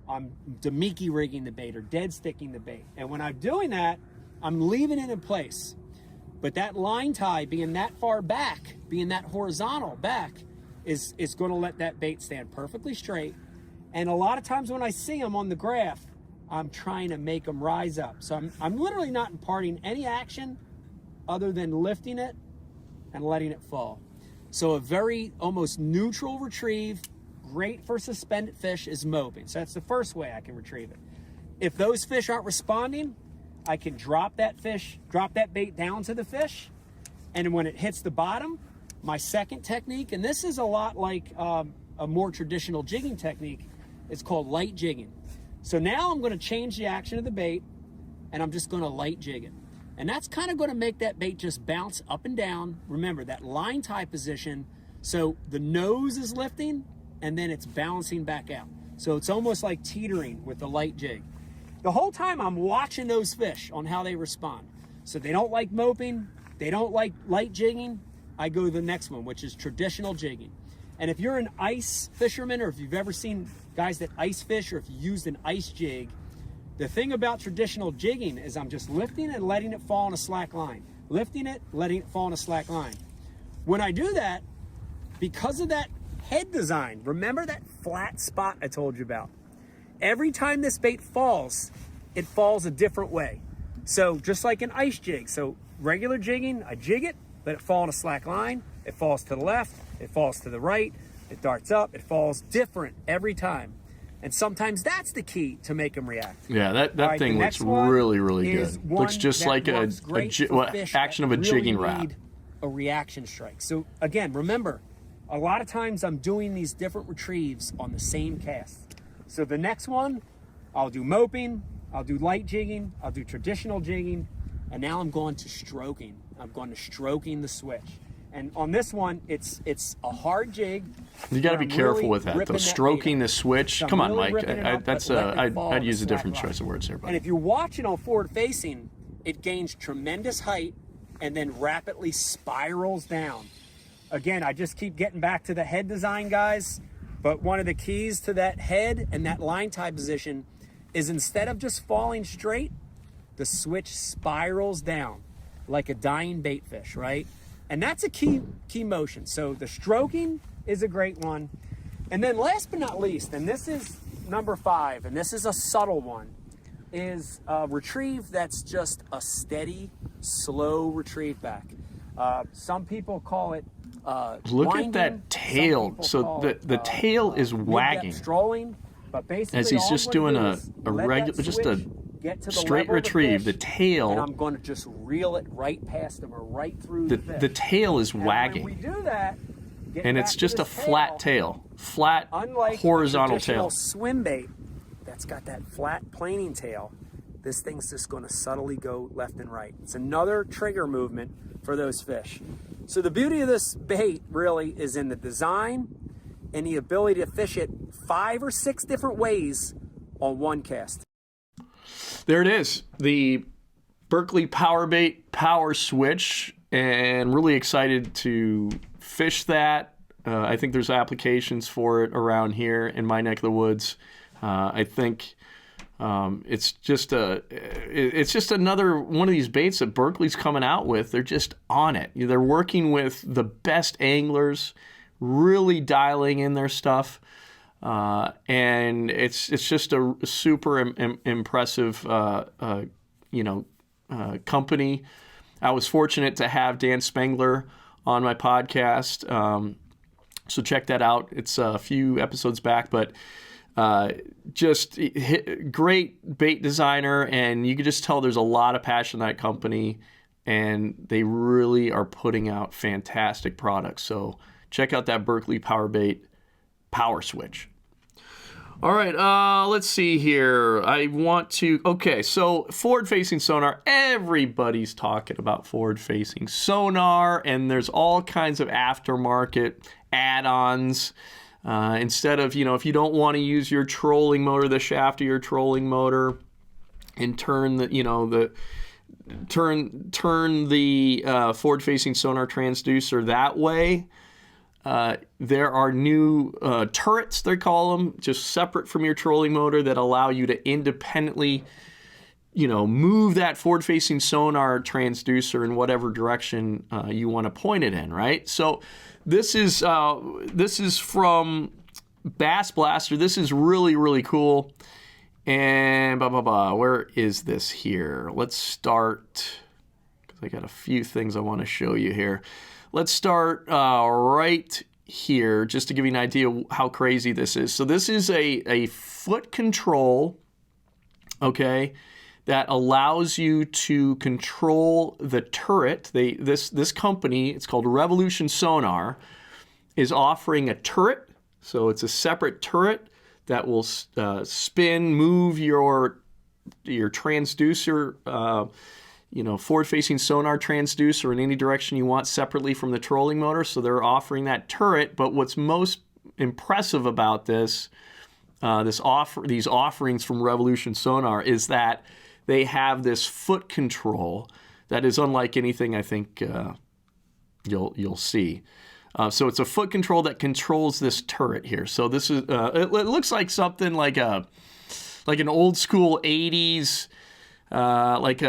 Damiki rigging the bait or dead sticking the bait, and when I'm doing that, I'm leaving it in place. But that line tie being that far back, being that horizontal back, is going to let that bait stand perfectly straight. And a lot of times when I see them on the graph, I'm trying to make them rise up. So I'm literally not imparting any action other than lifting it and letting it fall. So a very almost neutral retrieve, great for suspended fish, is moping. So that's the first way I can retrieve it. If those fish aren't responding, I can drop that bait down to the fish, and when it hits the bottom, my second technique, and this is a lot like a more traditional jigging technique, it's called light jigging. So now I'm going to change the action of the bait, and I'm just going to light jig it. And that's kind of going to make that bait just bounce up and down. Remember, that line tie position, so the nose is lifting, and then it's bouncing back out. So it's almost like teetering with the light jig. The whole time I'm watching those fish on how they respond. So they don't like moping, they don't like light jigging, I go to the next one, which is traditional jigging. And if you're an ice fisherman, or if you've ever seen guys that ice fish, or if you used an ice jig, the thing about traditional jigging is I'm just lifting and letting it fall on a slack line. Lifting it, letting it fall on a slack line. When I do that, because of that head design, remember that flat spot I told you about? Every time this bait falls, it falls a different way. So just like an ice jig, so regular jigging, I jig it, let it fall on a slack line, it falls to the left, it falls to the right, it darts up, it falls different every time. And sometimes that's the key to make them react. Yeah, that thing looks really, really good. Looks just like a action of a jigging rod. A reaction strike. So again, remember, a lot of times I'm doing these different retrieves on the same cast. So the next one, I'll do moping, I'll do light jigging, I'll do traditional jigging, and now I'm going to stroking. I'm going to stroking the switch. And on this one, it's a hard jig. You got to be careful with that, though. Stroking the switch. Come on, Mike. I'd use a different choice of words here. Buddy. And if you're watching on forward facing, it gains tremendous height and then rapidly spirals down. Again, I just keep getting back to the head design, guys. But one of the keys to that head and that line tie position is instead of just falling straight, the switch spirals down like a dying bait fish, right? And that's a key motion. So the stroking is a great one. And then last but not least, and this is number 5, and this is a subtle one, is a retrieve that's just a steady, slow retrieve back. Some people call it look winding. at that tail. So the tail is wagging. Strolling, but basically as he's just doing a regular, just a straight retrieve. The tail, and I'm going to just reel it right past him or right through the fish. The tail is wagging. When we do that, And it's just a flat tail, flat horizontal tail. Swim bait that's got that flat planing tail, this thing's just going to subtly go left and right. It's another trigger movement for those fish. So the beauty of this bait really is in the design and the ability to fish it 5 or 6 different ways on one cast. There it is, the Berkley PowerBait Power Switch, and really excited to fish that. I think there's applications for it around here in my neck of the woods. I think it's just another one of these baits that Berkley's coming out with. They're just on it. They're working with the best anglers, really dialing in their stuff, and it's just a super impressive company. I was fortunate to have Dan Spengler on my podcast, so check that out. It's a few episodes back, but just great bait designer, and you can just tell there's a lot of passion in that company, and they really are putting out fantastic products. So check out that Berkley PowerBait Power Switch. All right, let's see here. So forward-facing sonar. Everybody's talking about forward-facing sonar, and there's all kinds of aftermarket add-ons. Instead of, if you don't want to use your trolling motor, the shaft of your trolling motor, and turn the forward-facing sonar transducer that way, there are new turrets, they call them, just separate from your trolling motor, that allow you to independently, move that forward-facing sonar transducer in whatever direction you want to point it in, right? So this is from Bass Blaster. This is really, really cool. And where is this here? Let's start, because I got a few things I want to show you here. Let's start right here, just to give you an idea of how crazy this is. So this is a foot control, okay, that allows you to control the turret. This company, it's called Revolution Sonar, is offering a turret. So it's a separate turret that will spin, move your transducer, forward-facing sonar transducer in any direction you want, separately from the trolling motor. So they're offering that turret. But what's most impressive about these offerings from Revolution Sonar is that they have this foot control that is unlike anything I think you'll see. So it's a foot control that controls this turret here. So this is it looks like something like an old school 80s. What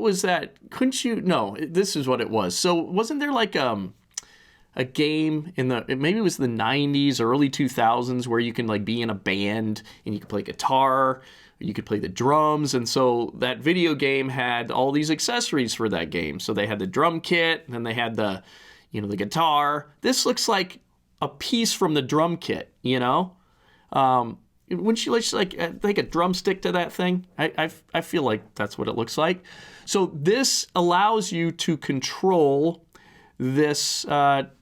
was that? Couldn't you? No, this is what it was. So wasn't there like a game maybe it was the 90s or early 2000s where you can like be in a band and you could play guitar, or you could play the drums, and so that video game had all these accessories for that game. So they had the drum kit, and then they had the guitar. This looks like a piece from the drum kit, Wouldn't you like take a drumstick to that thing? I feel like that's what it looks like. So this allows you to control this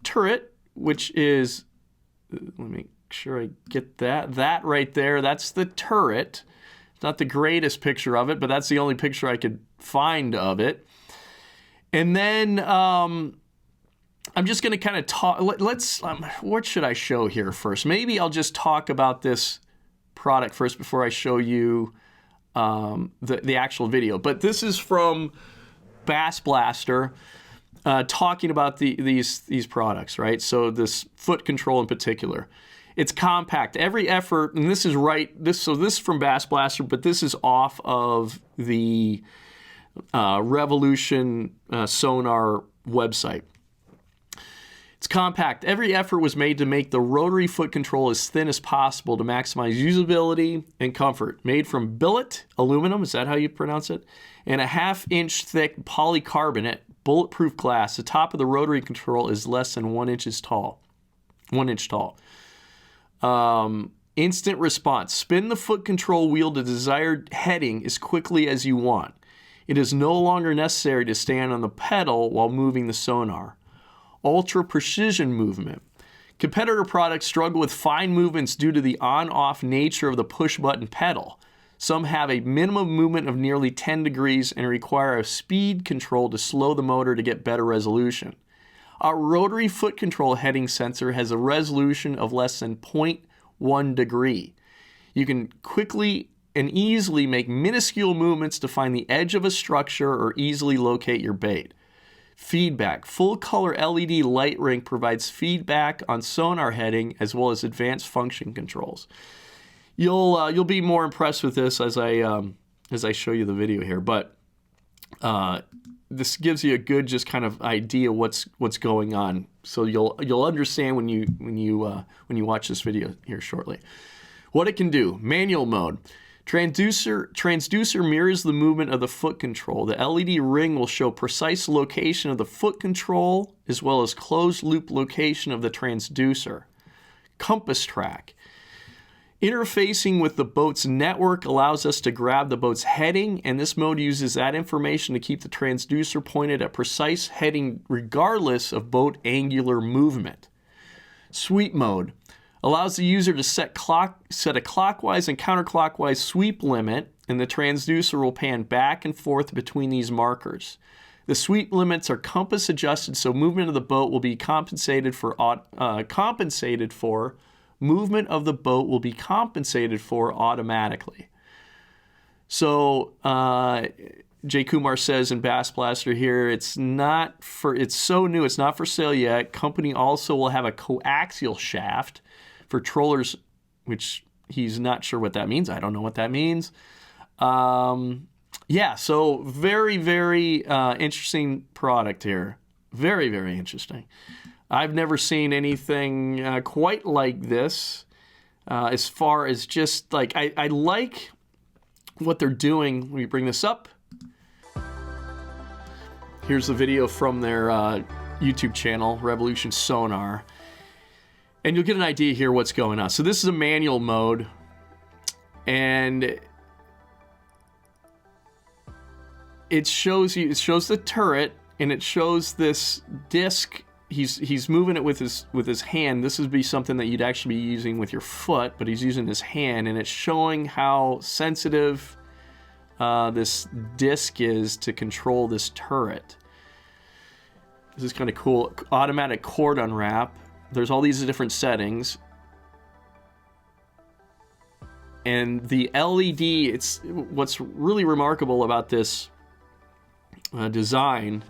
turret, which is, let me make sure I get that right there. That's the turret. It's not the greatest picture of it, but that's the only picture I could find of it. And then I'm just going to kind of talk. What should I show here first? Maybe I'll just talk about this product first before I show you the actual video. But this is from Bass Blaster, talking about these products, right? So this foot control in particular, it's compact. Every effort, and this is this is from Bass Blaster, but this is off of the Revolution Sonar website. It's compact. Every effort was made to make the rotary foot control as thin as possible to maximize usability and comfort. Made from billet aluminum, is that how you pronounce it? And a 1/2-inch thick polycarbonate bulletproof glass. The top of the rotary control is less than 1 inch tall. 1 inch tall. Instant response. Spin the foot control wheel to desired heading as quickly as you want. It is no longer necessary to stand on the pedal while moving the sonar. ultra precision movement. Competitor products struggle with fine movements due to the on-off nature of the push-button pedal. Some have a minimum movement of nearly 10 degrees and require a speed control to slow the motor to get better resolution. Our rotary foot control heading sensor has a resolution of less than 0.1 degree. You can quickly and easily make minuscule movements to find the edge of a structure or easily locate your bait. Feedback. Full color LED light ring provides feedback on sonar heading as well as advanced function controls. You'll be more impressed with this as I show you the video here, but this gives you a good just kind of idea what's going on. So you'll understand when you watch this video here shortly. What it can do. Manual mode. Transducer mirrors the movement of the foot control. The LED ring will show precise location of the foot control as well as closed loop location of the transducer. Compass track. Interfacing with the boat's network allows us to grab the boat's heading, and this mode uses that information to keep the transducer pointed at precise heading regardless of boat angular movement. Sweep mode allows the user to set a clockwise and counterclockwise sweep limit, and the transducer will pan back and forth between these markers. The sweep limits are compass adjusted, so movement of the boat will be compensated for. Movement of the boat will be compensated for automatically. So Jay Kumar says in Bass Blaster here, it's so new, it's not for sale yet. Company also will have a coaxial shaft for trollers, which he's not sure what that means. I don't know what that means. Yeah, so very, very interesting product here. Very, very interesting. I've never seen anything quite like this as far as just like, I like what they're doing. Let me bring this up. Here's the video from their YouTube channel, Revolution Sonar. And you'll get an idea here what's going on. So this is a manual mode. And it shows the turret, and it shows this disc. He's moving it with his hand. This would be something that you'd actually be using with your foot, but he's using his hand, and it's showing how sensitive this disc is to control this turret. This is kind of cool. Automatic cord unwrap. There's all these different settings. And the LED, what's really remarkable about this design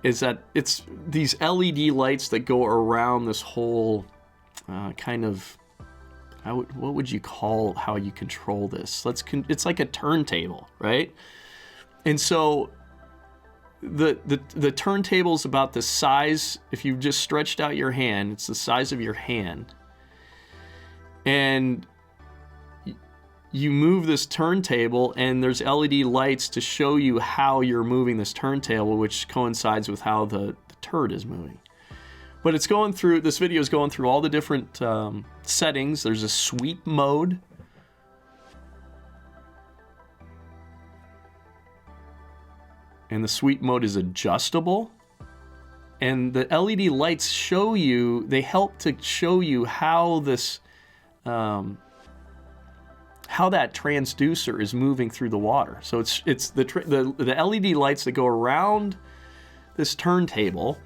is that it's these LED lights that go around this whole kind of, what would you call how you control this? It's like a turntable, right? And so the turntable's about the size, if you just stretched out your hand, it's the size of your hand. And you move this turntable, and there's LED lights to show you how you're moving this turntable, which coincides with how the turret is moving. But it's going through, this video is going through all the different settings. There's a sweep mode. And the sweep mode is adjustable. And the LED lights show you, they help to show you how this, how that transducer is moving through the water. So it's the LED lights that go around this turntable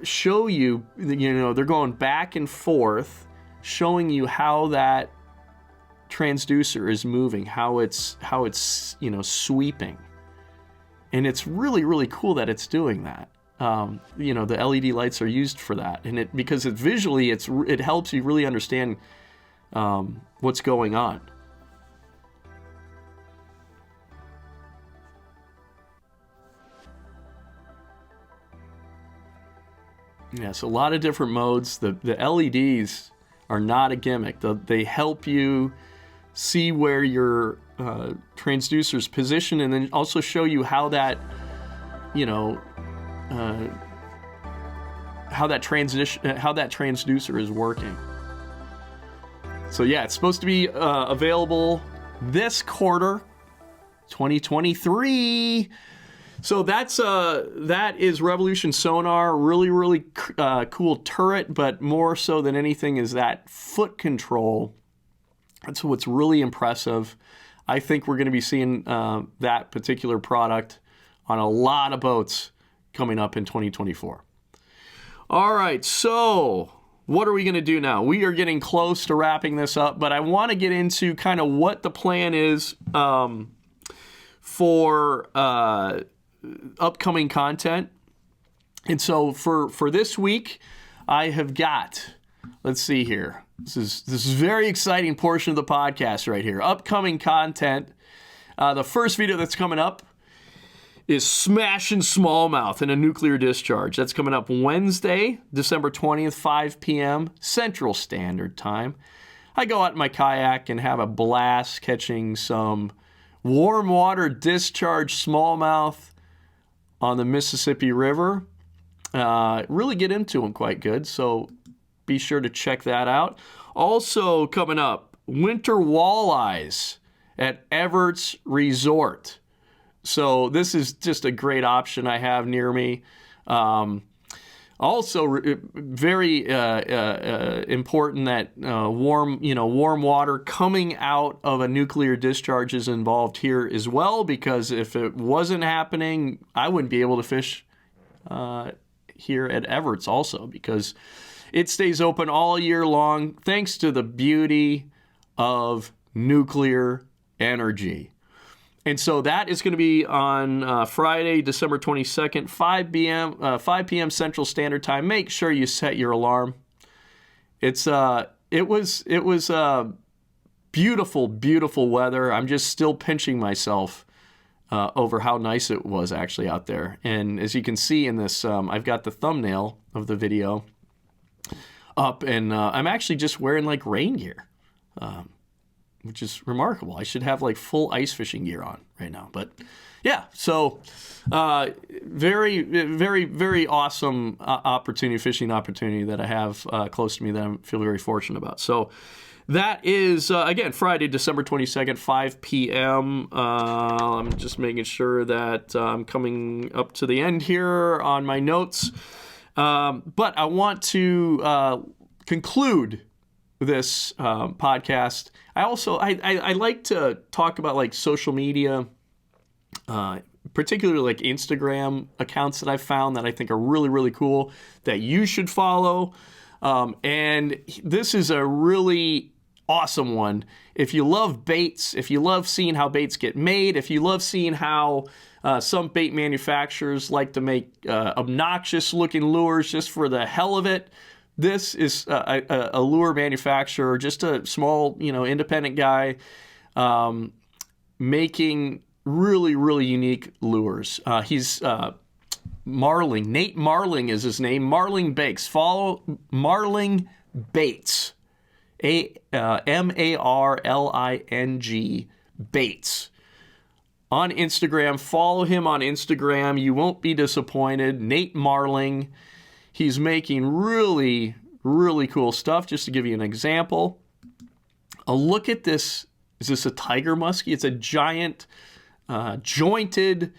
show you, they're going back and forth, showing you how that transducer is moving, how it's sweeping. And it's really, really cool that it's doing that. The LED lights are used for that, and because it visually it helps you really understand what's going on. Yes, a lot of different modes. The LEDs are not a gimmick. They help you see where your transducer's position, and then also show you how that, how that transducer is working. So yeah, it's supposed to be available this quarter, 2023. So that is Revolution Sonar. Really, really cool turret, but more so than anything is that foot control. That's what's really impressive. I think we're going to be seeing that particular product on a lot of boats coming up in 2024. All right, so what are we going to do now? We are getting close to wrapping this up, but I want to get into kind of what the plan is for upcoming content. And so for this week, I have got, let's see here. This is a very exciting portion of the podcast right here. Upcoming content. The first video that's coming up is smashing smallmouth in a nuclear discharge. That's coming up Wednesday, December 20th, 5 p.m. Central Standard Time. I go out in my kayak and have a blast catching some warm water discharge smallmouth on the Mississippi River. Really get into them quite good, so be sure to check that out. Also coming up, winter walleyes at Everett's Resort. So this is just a great option I have near me. Also, very important that warm water coming out of a nuclear discharge is involved here as well, because if it wasn't happening, I wouldn't be able to fish here at Everett's also, because it stays open all year long thanks to the beauty of nuclear energy. And so that is going to be on Friday, December 22nd, 5 p.m. Central Standard Time. Make sure you set your alarm. It was beautiful, beautiful weather. I'm just still pinching myself over how nice it was actually out there. And as you can see in this, I've got the thumbnail of the video up, and I'm actually just wearing like rain gear. Which is remarkable. I should have like full ice fishing gear on right now. But yeah, so very, very, very awesome fishing opportunity that I have close to me that I feel very fortunate about. So that is, again, Friday, December 22nd, 5 p.m. I'm just making sure that I'm coming up to the end here on my notes. But I want to conclude this podcast. I like to talk about like social media, particularly like Instagram accounts that I've found that I think are really, really cool that you should follow. And this is a really awesome one. If you love baits, if you love seeing how baits get made, if you love seeing how some bait manufacturers like to make obnoxious looking lures just for the hell of it, this is a lure manufacturer, just a small, independent guy making really, really unique lures. He's Marling. Nate Marling is his name. Marling Baits. Follow Marling Baits. M-A-R-L-I-N-G Baits. On Instagram. Follow him on Instagram. You won't be disappointed. Nate Marling. He's making really, really cool stuff. Just to give you an example, a look at this. Is this a tiger muskie? It's a giant jointed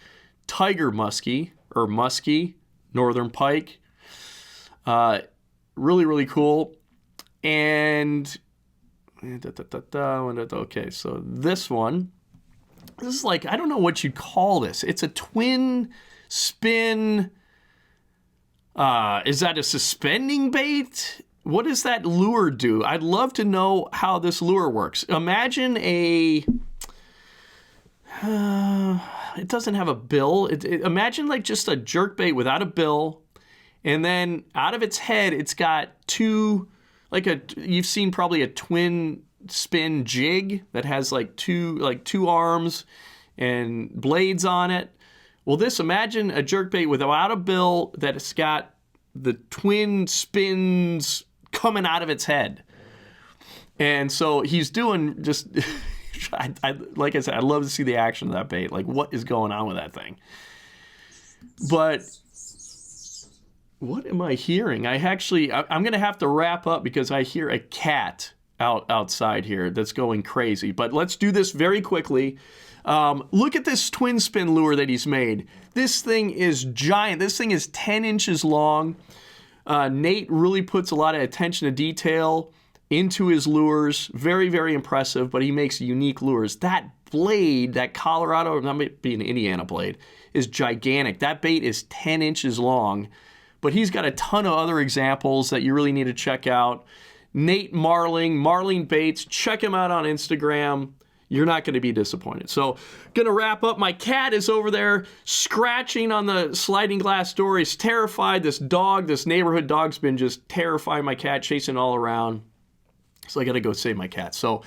tiger muskie, or muskie, northern pike. Really, really cool. And, okay, so this one, this is like, I don't know what you'd call this. It's a twin spin. Is that a suspending bait? What does that lure do? I'd love to know how this lure works. Imagine it doesn't have a bill. Imagine like just a jerkbait without a bill. And then out of its head, it's got you've seen probably a twin spin jig that has like two arms and blades on it. Well, imagine a jerkbait without a bill that it's got the twin spins coming out of its head. And so he's doing just, like I said, I'd love to see the action of that bait. Like, what is going on with that thing? But what am I hearing? I'm going to have to wrap up because I hear a cat outside here that's going crazy. But let's do this very quickly. Look at this twin spin lure that he's made. This thing is giant. This thing is 10 inches long. Nate really puts a lot of attention to detail into his lures. Very, very impressive, but he makes unique lures. That blade, that Colorado, that might be an Indiana blade, is gigantic. That bait is 10 inches long, but he's got a ton of other examples that you really need to check out. Nate Marling Baits, check him out on Instagram. You're not going to be disappointed. So, going to wrap up. My cat is over there scratching on the sliding glass door. He's terrified. This neighborhood dog's been just terrifying my cat, chasing all around. So I got to go save my cat. So,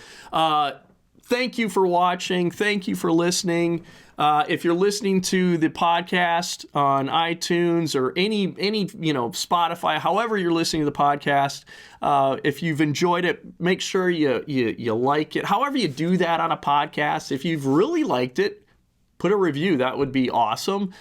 thank you for watching. Thank you for listening. If you're listening to the podcast on iTunes or any Spotify, however you're listening to the podcast, if you've enjoyed it, make sure you like it. However you do that on a podcast, if you've really liked it, put a review. That would be awesome.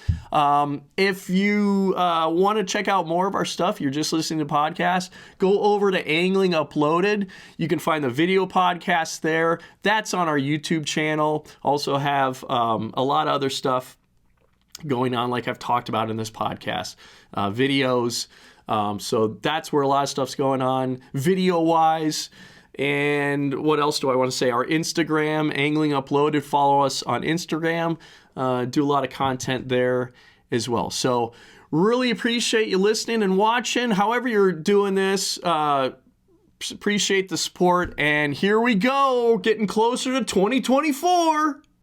If you want to check out more of our stuff, you're just listening to podcasts, go over to Angling Uploaded. You can find the video podcast there. That's on our YouTube channel. Also have a lot of other stuff going on, like I've talked about in this podcast, videos. So that's where a lot of stuff's going on video-wise. And what else do I want to say? Our Instagram, Angling Uploaded. Follow us on Instagram. Do a lot of content there as well. So really appreciate you listening and watching. However you're doing this, appreciate the support. And here we go, getting closer to 2024.